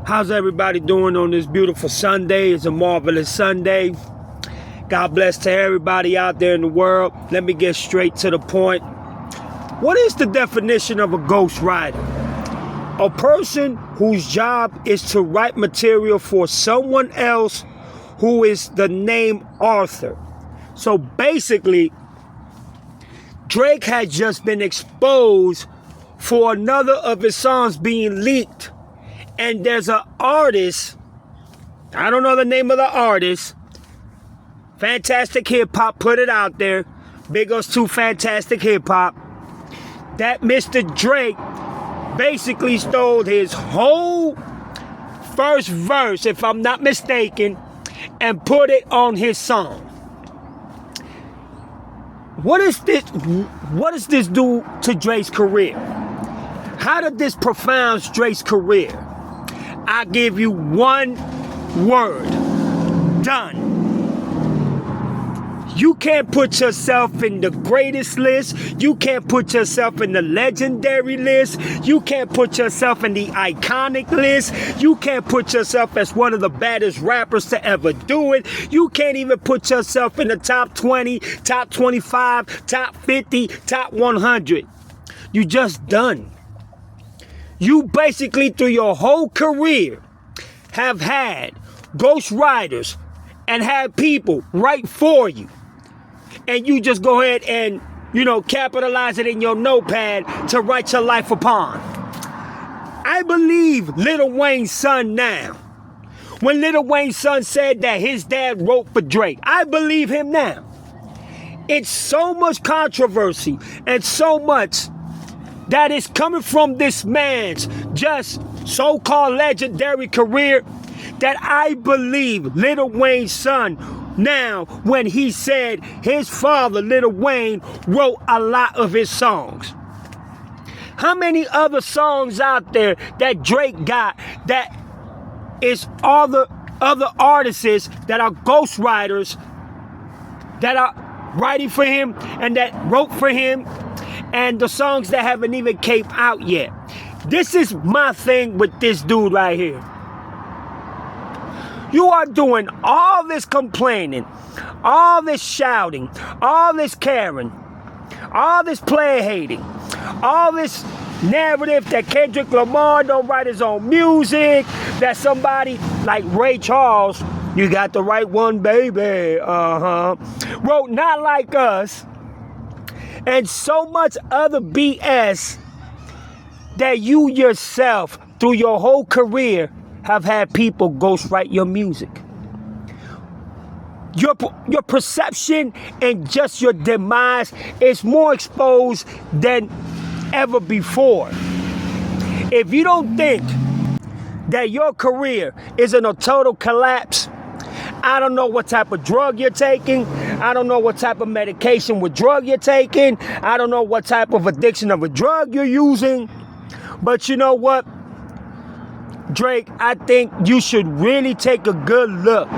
How's everybody doing on this beautiful Sunday? It's a marvelous Sunday. God bless to everybody out there in the world. Let me get straight to the point. What is the definition of a ghostwriter? A person whose job is to write material for someone else who is the name author. So basically, Drake had just been exposed for another of his songs being leaked. And there's an artist, I don't know the name of the artist, Fantastic Hip Hop put it out there, big ups to Fantastic Hip Hop, that Mr. Drake basically stole his whole first verse, if I'm not mistaken, and put it on his song. What does this do to Drake's career? How did this profound Drake's career? I give you one word. Done. You can't put yourself in the greatest list. You can't put yourself in the legendary list. You can't put yourself in the iconic list. You can't put yourself as one of the baddest rappers to ever do it. You can't even put yourself in the top 20, top 25, top 50, top 100. You just done. You basically, through your whole career, have had ghostwriters and had people write for you. And you just go ahead and, capitalize it in your notepad to write your life upon. I believe Lil Wayne's son now. When Lil Wayne's son said that his dad wrote for Drake, I believe him now. It's so much controversy and so much that is coming from this man's just so-called legendary career that I believe Lil Wayne's son now, when he said his father, Lil Wayne, wrote a lot of his songs. How many other songs out there that Drake got that is other artists that are ghostwriters that are writing for him and that wrote for him, and the songs that haven't even came out yet? This is my thing with this dude right here. You are doing all this complaining, all this shouting, all this caring, all this player hating, all this narrative that Kendrick Lamar don't write his own music, that somebody like Ray Charles, you got the right one, baby, wrote Not Like Us, and so much other BS that you yourself, through your whole career, have had people ghostwrite your music. Your perception and just your demise is more exposed than ever before. If you don't think that your career is in a total collapse, I don't know what type of drug you're taking. I don't know what type of medication with drug you're taking. I don't know what type of addiction of a drug you're using. But you know what, Drake, I think you should really take a good look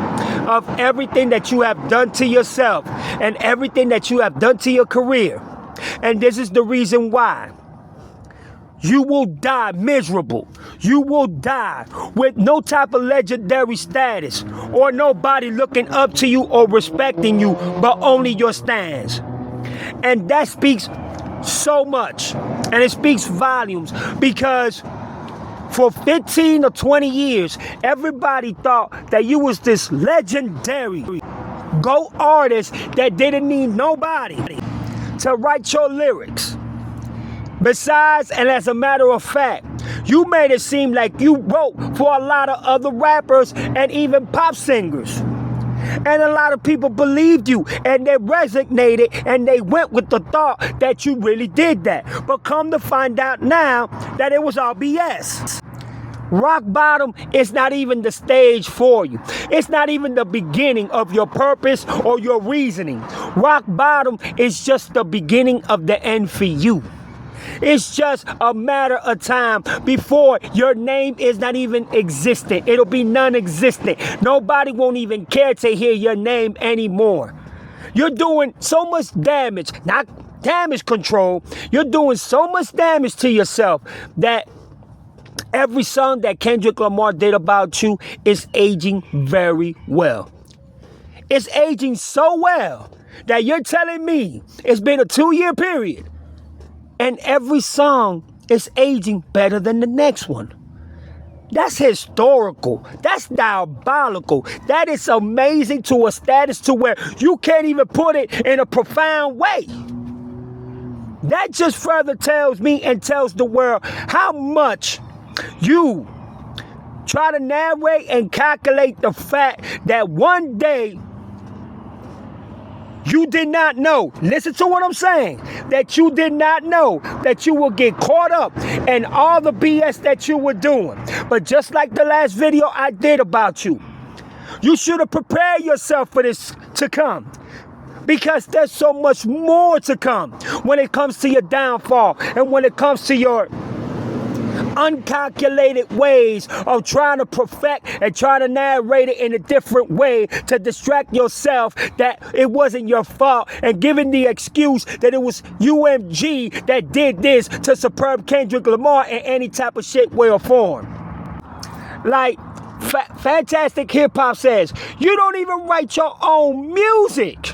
of everything that you have done to yourself and everything that you have done to your career. And this is the reason why. You will die miserable. You will die with no type of legendary status or nobody looking up to you or respecting you, but only your stands. And that speaks so much, and it speaks volumes, because for 15 or 20 years, everybody thought that you was this legendary GOAT artist that didn't need nobody to write your lyrics. Besides, and as a matter of fact, you made it seem like you wrote for a lot of other rappers and even pop singers. And a lot of people believed you, and they resonated, and they went with the thought that you really did that. But come to find out now that it was all BS. Rock bottom is not even the stage for you. It's not even the beginning of your purpose or your reasoning. Rock bottom is just the beginning of the end for you. It's just a matter of time before your name is not even existent. It'll be non-existent. Nobody won't even care to hear your name anymore. You're doing so much damage, not damage control. You're doing so much damage to yourself that Every song that Kendrick Lamar did about you is aging very well. It's aging so well that you're telling me it's been a 2-year period and every song is aging better than the next one. That's historical. That's diabolical. That is amazing to a status to where you can't even put it in a profound way. That just further tells me and tells the world how much you try to narrate and calculate the fact that one day you did not know. Listen to what I'm saying. That you did not know that you will get caught up in all the BS that you were doing. But just like the last video I did about you, you should have prepared yourself for this to come. Because there's so much more to come when it comes to your downfall and when it comes to your uncalculated ways of trying to perfect and trying to narrate it in a different way to distract yourself that it wasn't your fault and giving the excuse that it was UMG that did this to superb Kendrick Lamar in any type of shit, way, or form. Like Fantastic Hip Hop says, you don't even write your own music.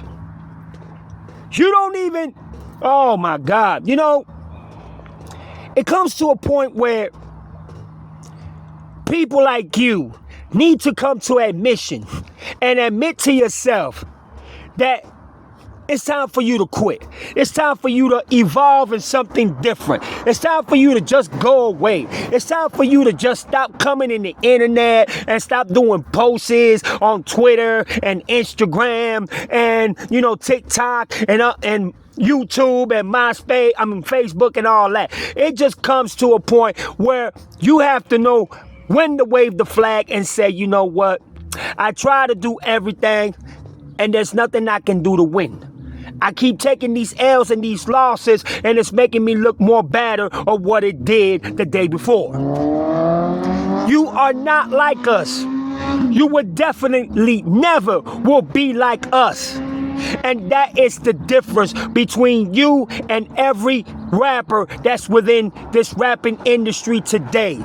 You don't even, oh my God, you know, it comes to a point where people like you need to come to admission and admit to yourself that it's time for you to quit. It's time for you to evolve in something different. It's time for you to just go away. It's time for you to just stop coming in the internet and stop doing posts on Twitter and Instagram and, you know, TikTok and YouTube and MySpace, Facebook and all that. It just comes to a point where you have to know when to wave the flag and say, you know what? I try to do everything and there's nothing I can do to win. I keep taking these L's and these losses and it's making me look more better of what it did the day before. You are not like us. You would definitely never will be like us. And that is the difference between you and every rapper that's within this rapping industry today.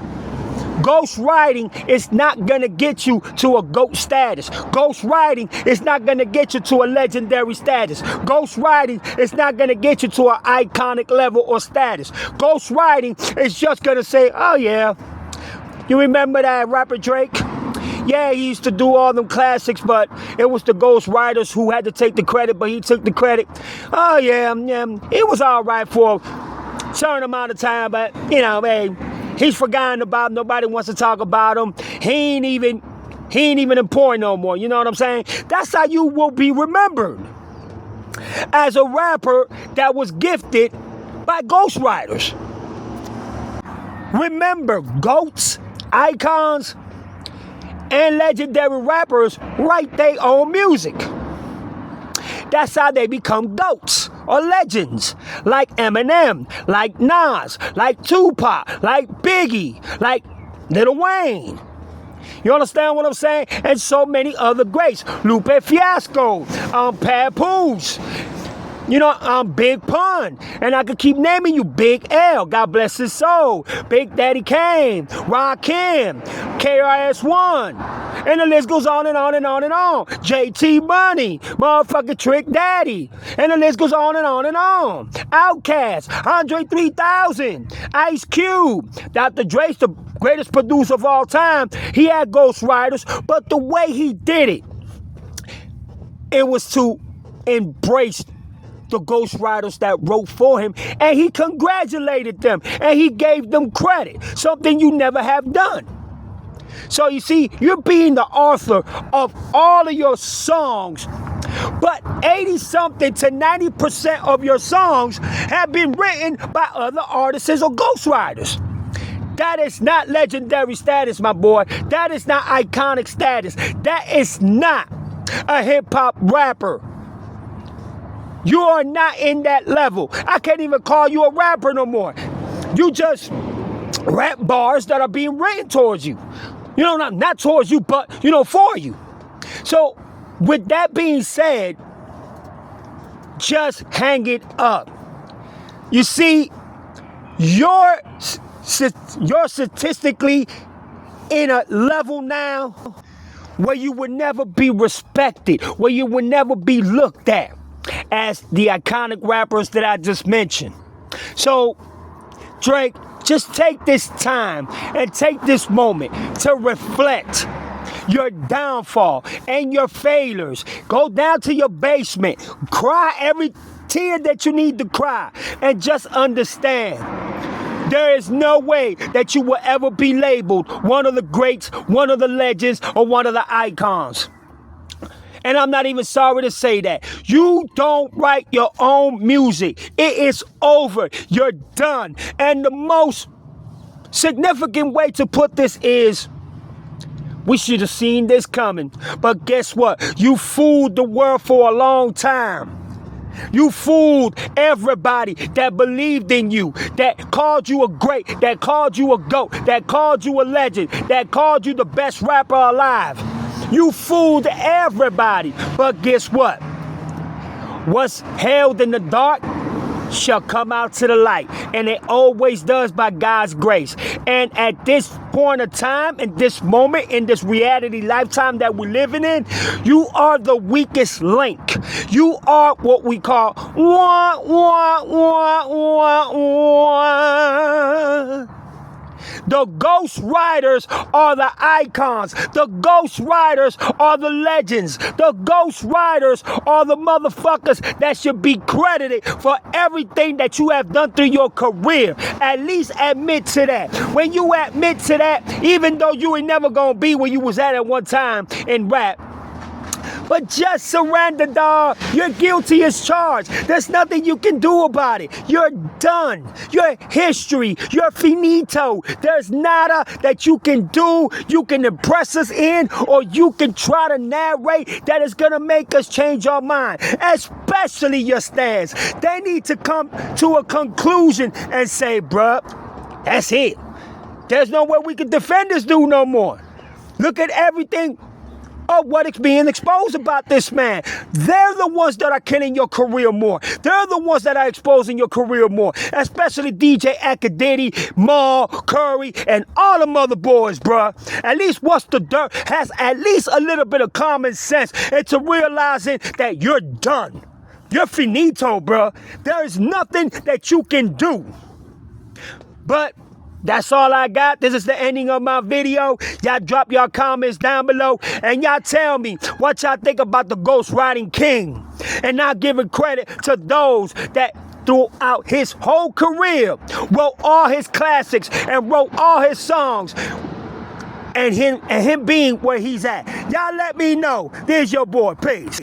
Ghostwriting is not gonna get you to a GOAT status. Ghostwriting is not gonna get you to a legendary status. Ghostwriting is not gonna get you to an iconic level or status. Ghostwriting is just gonna say, oh yeah, you remember that rapper Drake? Yeah, he used to do all them classics, but it was the ghostwriters who had to take the credit, but he took the credit. Oh yeah, it was all right for a certain amount of time, but you know, hey, he's forgotten about. Nobody wants to talk about him. He ain't even important no more. You know what I'm saying? That's how you will be remembered, as a rapper that was gifted by ghostwriters. Remember, GOATs, icons, and legendary rappers write their own music. That's how they become GOATs or legends, like Eminem, like Nas, like Tupac, like Biggie, like Lil Wayne. You understand what I'm saying? And so many other greats. Lupe Fiasco, Papoose, you know, Big Pun. And I could keep naming you. Big L, God bless his soul. Big Daddy Kane, Rakim, KRS-One. And the list goes on and on and on and on. JT Money, motherfucking Trick Daddy. And the list goes on and on and on. Outkast, Andre 3000, Ice Cube. Dr. Dre's the greatest producer of all time. He had ghostwriters, but the way he did it was to embrace the ghostwriters that wrote for him, and he congratulated them, and he gave them credit, something you never have done. So you see, you're being the author of all of your songs, but 80-something to 90% of your songs have been written by other artists or ghostwriters. That is not legendary status, my boy. That is not iconic status. That is not a hip-hop rapper. You are not in that level. I can't even call you a rapper no more. You just rap bars that are being written towards you. You know, not towards you, but, you know, for you. So, with that being said, just hang it up. You see, your you're statistically in a level now where you would never be respected, where you would never be looked at as the iconic rappers that I just mentioned. So, Drake, just take this time and take this moment to reflect your downfall and your failures. Go down to your basement, cry every tear that you need to cry, and just understand there is no way that you will ever be labeled one of the greats, one of the legends, or one of the icons. And I'm not even sorry to say that. You don't write your own music. It is over. You're done. And the most significant way to put this is, we should have seen this coming. But guess what? You fooled the world for a long time. You fooled everybody that believed in you, that called you a great, that called you a GOAT, that called you a legend, that called you the best rapper alive. You fooled everybody. But guess what? What's held in the dark shall come out to the light. And it always does by God's grace. And at this point of time, in this moment, in this reality lifetime that we're living in, you are the weakest link. You are what we call the ghost writers are the icons. The ghost writers are the legends. The ghost writers are the motherfuckers that should be credited for everything that you have done through your career. At least admit to that. When you admit to that, even though you ain't never gonna be where you was at one time in rap, but just surrender, dog. You're guilty as charged. There's nothing you can do about it. You're done. You're history. You're finito. There's nada that you can do, you can impress us in, or you can try to narrate that is going to make us change our mind, especially your stance. They need to come to a conclusion and say, bruh, that's it. There's no way we can defend this dude no more. Look at everything of what is being exposed about this man. They're the ones that are killing your career more. They're the ones that are exposing your career more. Especially DJ Akadidi, Maul, Curry, and all the mother boys, bruh. At least What's the Dirt has at least a little bit of common sense into realizing that you're done. You're finito, bruh. There is nothing that you can do. But that's all I got. This is the ending of my video. Y'all drop your comments down below and y'all tell me what y'all think about the Ghostwriting King. And not giving credit to those that throughout his whole career wrote all his classics and wrote all his songs. And him being where he's at. Y'all let me know. There's your boy. Peace.